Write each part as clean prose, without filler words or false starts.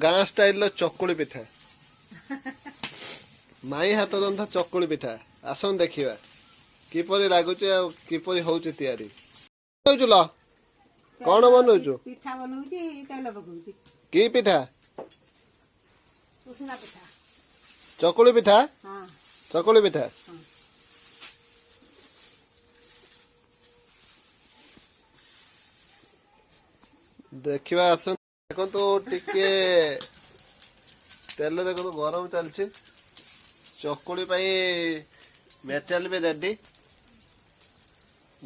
गाँ स्टाइल चकुली पिठा माई हाथ रंधा चकुली पिठा आसन देखा किपरि लगुच किपरि होउछि तैयारी ल कौन बनौचु पिठा बनौची तेल पकौची की पिठा उषुना पिठा चकुली पिठा हां चकुली पिठा देखिबा आसन देखो तो टिके तेल देखो तो गरम चलछि चकुली पई मेटेरियल भी रेडी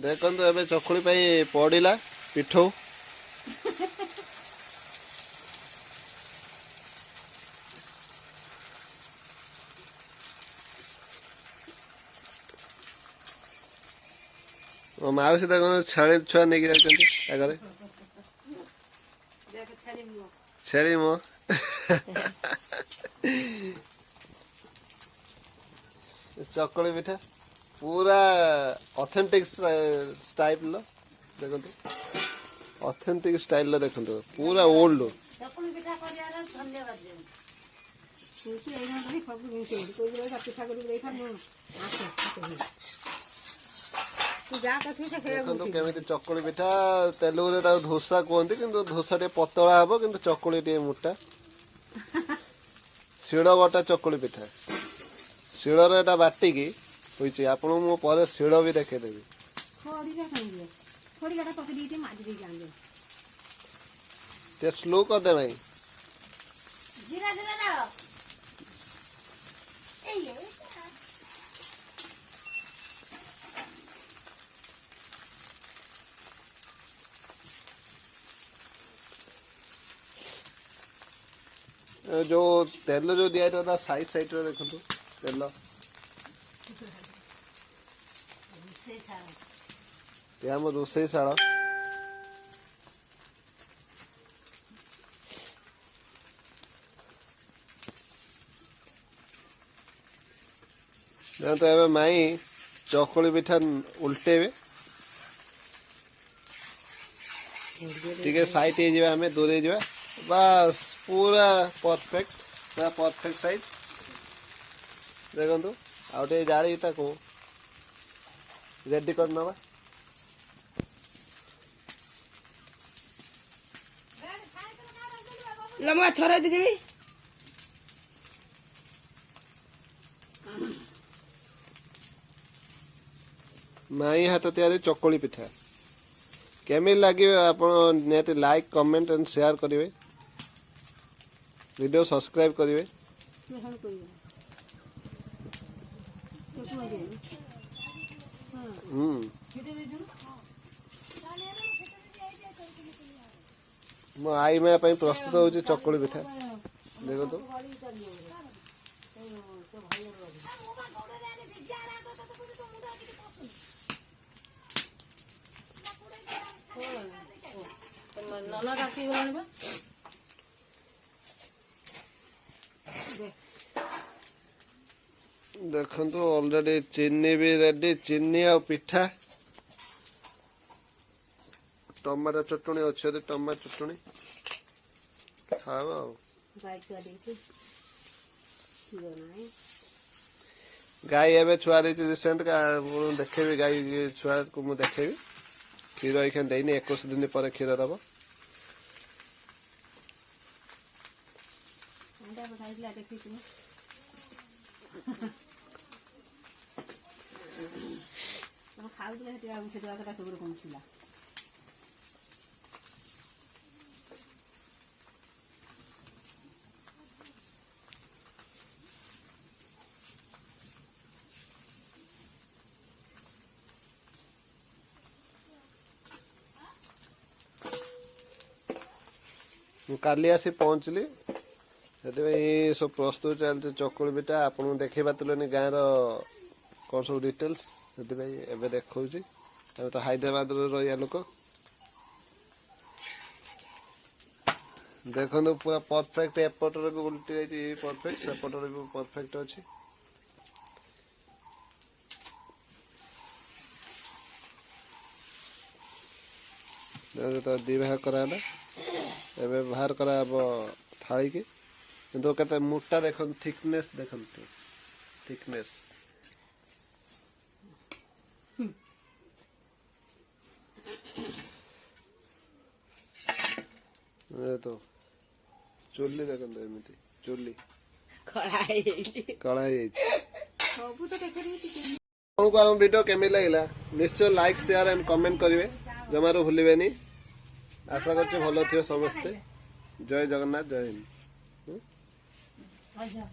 देखो तो एबे चकुली पई पड़िला पिठो ओ माउसी देखो छाड़ी छुआ नहीं जाचंती आगरे देख छली मो छेड़ी मो चकुली पिठा पूरा ऑथेंटिक स्टाइल लो देखो ऑथेंटिक स्टाइल लो देखो पूरा ओल्ड चकुली पिठा करियार धन्यवाद दे सुची एना नहीं सब मिसे कोई रे पिठा करी देखा मो आसे तू जा कथि से खेया देखो केमिति चकुली पिठा तेलुगु रे ता धोसा कहंती किंतु धोसा टे पतला हबो किंतु चकुली टे मोटा शिड़ बटा चकुली पिठा शिड़ रे एटा बाटी की होइछि आपन मो परे शिड़ भी देखे देबी थोड़ी जा खाइए थोड़ी गाटा पकड़ी दीती माजी दे जांगे ते स्लो कर दे भाई जीरा जीरा ना ए ये जो तेल जो दिया था साइड साइड रे देखो तेल से सारा ते हम रोसई शाला तो एबे माई चकुली पिठा उल्टेबे ठीक साइड हे जिबा हमें दूरे जिबा बस पूरा परफेक्ट साइज देखो आउटे जाड़ी ताको रेडी कर नवा लमा छोरा दिबी माई हाथ तैयारी चकुली पिठा केमिल लगे आपण निहाती लाइक कमेंट एंड शेयर करेंगे वीडियो सब्सक्राइब करेंगे मो आई मैं प्रस्तुत हो चकुली पिठा देखो तो नना डाकी गलानी बा देखो तो ऑलरेडी चीनी भी रेडी चीनी और पिठा टमाटर चटनी अच्छे तो टमाटर चटनी खावा गाय एवं छुआ देती रिसेंट का देखेबी गाय छुआ को मुझे देखेबी क्षीर ये देनी 21 दिन पर क्षीर दब काली आसी पहुँचली से सब प्रस्तुत चलते चकुली पिठा आपन देखे पातनी गाँव कौन सब डिटेल्स से देखा तो हैदराबाद रहा लोक देखो पूरा परफेक्ट एपटर भी उल्टी परफेक्ट सेपटर भी परफेक्ट अच्छी तो दी भाग कराला एबे बाहर करा थाली की किंतु केते मोटा देखन थिकनेस देखन थिकनेस ये तो चुल्ली देखन एमती चुल्ली कड़ा ସବୁ ତ ଦେଖେଇ ଟିକେ आपको आम वीडियो केमी लगे निश्चय लाइक शेयर एंड कमेंट करेंगे जमारू भूलें आशा कर भल थी समस्ते जय जगन्नाथ जय हिंद। ଆଚ୍ଛା